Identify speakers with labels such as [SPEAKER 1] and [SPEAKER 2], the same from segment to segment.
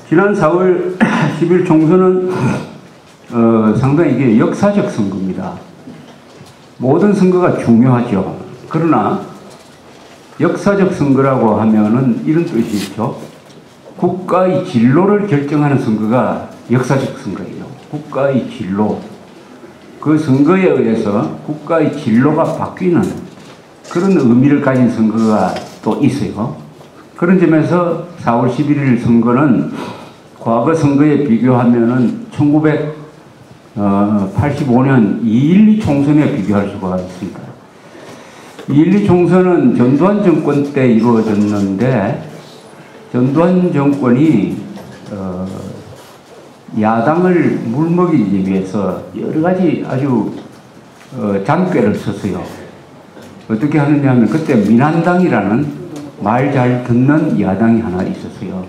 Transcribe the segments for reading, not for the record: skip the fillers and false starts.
[SPEAKER 1] 지난 4월 10일 총선은 상당히 이게 역사적 선거입니다. 모든 선거가 중요하죠. 그러나 역사적 선거라고 하면은 이런 뜻이 있죠. 국가의 진로를 결정하는 선거가 역사적 선거예요. 국가의 진로. 그 선거에 의해서 국가의 진로가 바뀌는 그런 의미를 가진 선거가 또 있어요. 그런 점에서 4월 11일 선거는 과거 선거에 비교하면은 1985년 2.12 총선에 비교할 수가 있습니다. 2.12 총선은 전두환 정권 때 이루어졌는데 전두환 정권이 야당을 물먹이기 위해서 여러 가지 아주 잔꾀를 썼어요. 어떻게 하느냐 하면 그때 민한당이라는 말 잘 듣는 야당이 하나 있었어요.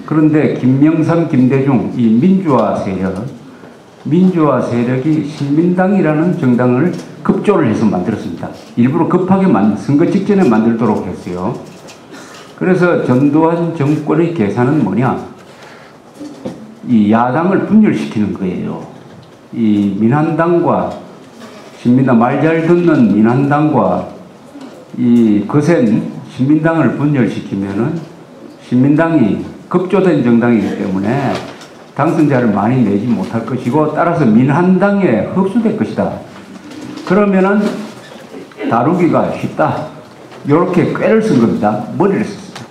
[SPEAKER 1] 그런데 김명삼, 김대중 이 민주화 세력이 신민당이라는 정당을 급조를 해서 만들었습니다. 일부러 급하게 선거 직전에 만들도록 했어요. 그래서 전두환 정권의 계산은 뭐냐? 이 야당을 분열시키는 거예요. 이 민한당과 신민당, 말 잘 듣는 민한당과 이 거센 신민당을 분열시키면은 신민당이 급조된 정당이기 때문에 당선자를 많이 내지 못할 것이고 따라서 민한당에 흡수될 것이다. 그러면은 다루기가 쉽다. 이렇게 꾀를 쓴 겁니다. 머리를 썼어요.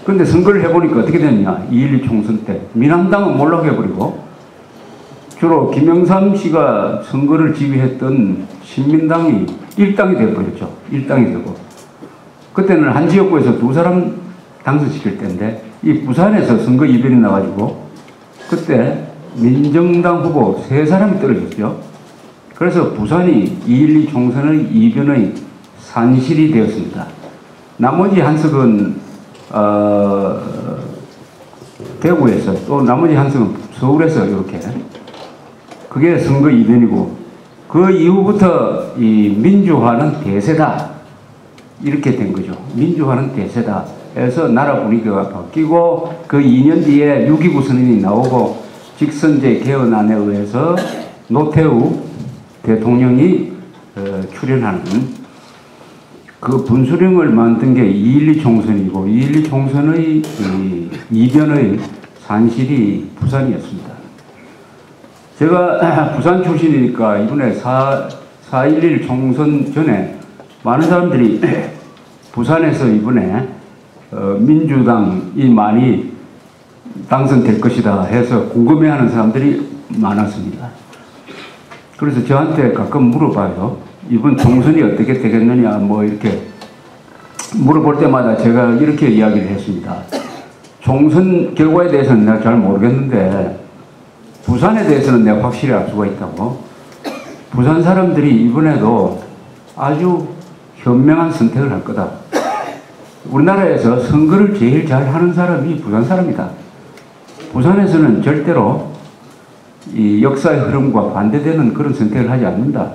[SPEAKER 1] 그런데 선거를 해보니까 어떻게 됐냐. 2.12 총선 때 민한당은 몰락해버리고 주로 김영삼 씨가 선거를 지휘했던 신민당이 일당이 되어버렸죠. 일당이 되고 그때는 한 지역구에서 2사람 당선시킬 때인데 이 부산에서 선거 이변이 나가지고 그때 민정당 후보 3사람이 떨어졌죠. 그래서 부산이 2.12 총선의 이변의 산실이 되었습니다. 나머지 한석은 대구에서 또 나머지 한석은 서울에서 이렇게 그게 선거 이변이고 그 이후부터 이 민주화는 대세다 이렇게 된 거죠. 민주화는 대세다 해서 나라 분위기가 바뀌고 그 2년 뒤에 6.29 선언이 나오고 직선제 개헌안에 의해서 노태우 대통령이 출연하는 그 분수령을 만든 게 2.12 총선이고 2.12 총선의 이변의 산실이 부산이었습니다. 제가 부산 출신이니까 이번에 4.11 총선 전에 많은 사람들이 부산에서 이번에 민주당이 많이 당선될 것이다 해서 궁금해하는 사람들이 많았습니다. 그래서 저한테 가끔 물어봐요. 이번 총선이 어떻게 되겠느냐 뭐 이렇게 물어볼 때마다 제가 이렇게 이야기를 했습니다. 총선 결과에 대해서는 내가 잘 모르겠는데 부산에 대해서는 내가 확실히 알 수가 있다고. 부산 사람들이 이번에도 아주 현명한 선택을 할 거다. 우리나라에서 선거를 제일 잘 하는 사람이 부산 사람이다. 부산에서는 절대로 이 역사의 흐름과 반대되는 그런 선택을 하지 않는다.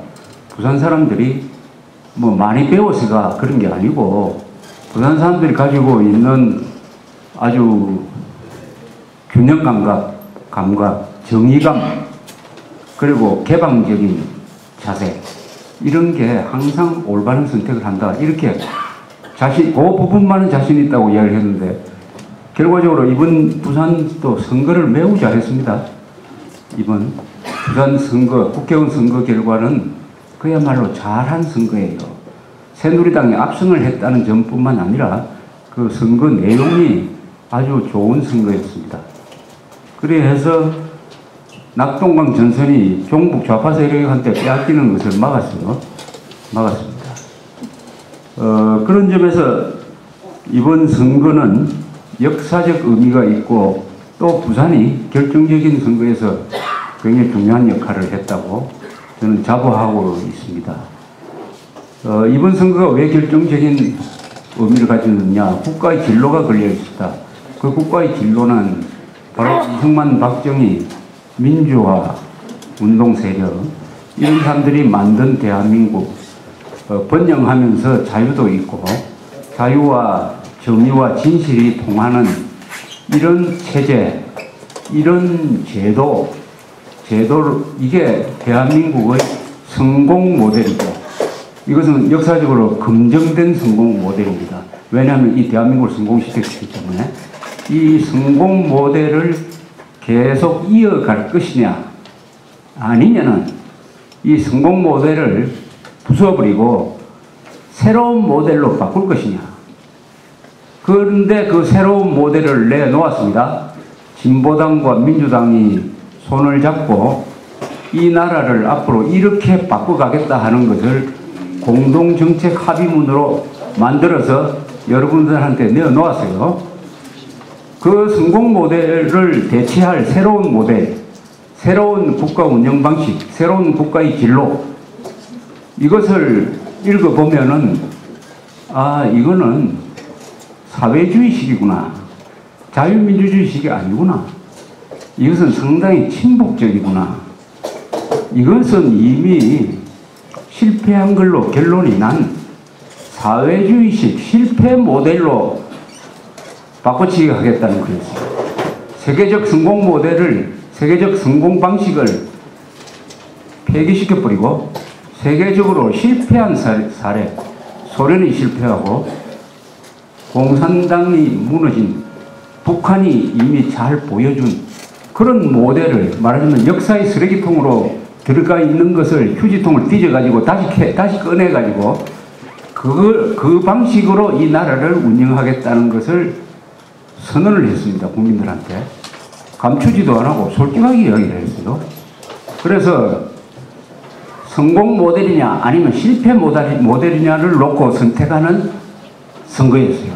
[SPEAKER 1] 부산 사람들이 뭐 많이 배워서가 그런 게 아니고 부산 사람들이 가지고 있는 아주 균형 감각, 정의감, 그리고 개방적인 자세 이런 게 항상 올바른 선택을 한다. 이렇게 그 부분만은 자신 있다고 이야기를 했는데 결과적으로 이번 부산도 선거를 매우 잘했습니다. 이번 부산 선거, 국회의원 선거 결과는 그야말로 잘한 선거예요. 새누리당이 압승을 했다는 점뿐만 아니라 그 선거 내용이 아주 좋은 선거였습니다. 그래서 낙동강 전선이 종북 좌파 세력한테 빼앗기는 것을 막았습니다. 그런 점에서 이번 선거는 역사적 의미가 있고 또 부산이 결정적인 선거에서 굉장히 중요한 역할을 했다고 저는 자부하고 있습니다. 이번 선거가 왜 결정적인 의미를 가지느냐. 국가의 진로가 걸려 있습니다. 그 국가의 진로는 바로 이승만, 박정희, 민주화, 운동 세력 이런 사람들이 만든 대한민국 번영하면서 자유도 있고 자유와 정의와 진실이 통하는 이런 체제, 이런 제도를, 이게 대한민국의 성공 모델이죠. 이것은 역사적으로 검증된 성공 모델입니다. 왜냐하면 이 대한민국을 성공시켰기 때문에 이 성공 모델을 계속 이어갈 것이냐, 아니면은 이 성공 모델을 부숴버리고 새로운 모델로 바꿀 것이냐. 그런데 그 새로운 모델을 내놓았습니다. 진보당과 민주당이 손을 잡고 이 나라를 앞으로 이렇게 바꿔가겠다 하는 것을 공동정책 합의문으로 만들어서 여러분들한테 내어놓았어요. 그 성공 모델을 대체할 새로운 모델, 새로운 국가 운영 방식, 새로운 국가의 진로, 이것을 읽어보면은, 아, 이거는 사회주의식이구나. 자유민주주의식이 아니구나. 이것은 상당히 친북적이구나. 이것은 이미 실패한 걸로 결론이 난 사회주의식 실패 모델로 바꿔치기 하겠다는 거였어요. 세계적 성공 모델을, 세계적 성공 방식을 폐기시켜버리고 세계적으로 실패한 사례, 소련이 실패하고 공산당이 무너진 북한이 이미 잘 보여준 그런 모델을, 말하자면 역사의 쓰레기통으로 들어가 있는 것을 휴지통을 뒤져가지고 다시 꺼내가지고 그 방식으로 이 나라를 운영하겠다는 것을 선언을 했습니다. 국민들한테. 감추지도 안 하고 솔직하게 이야기를 했어요. 그래서 성공 모델이냐 아니면 실패 모델이냐를 놓고 선택하는 선거였어요.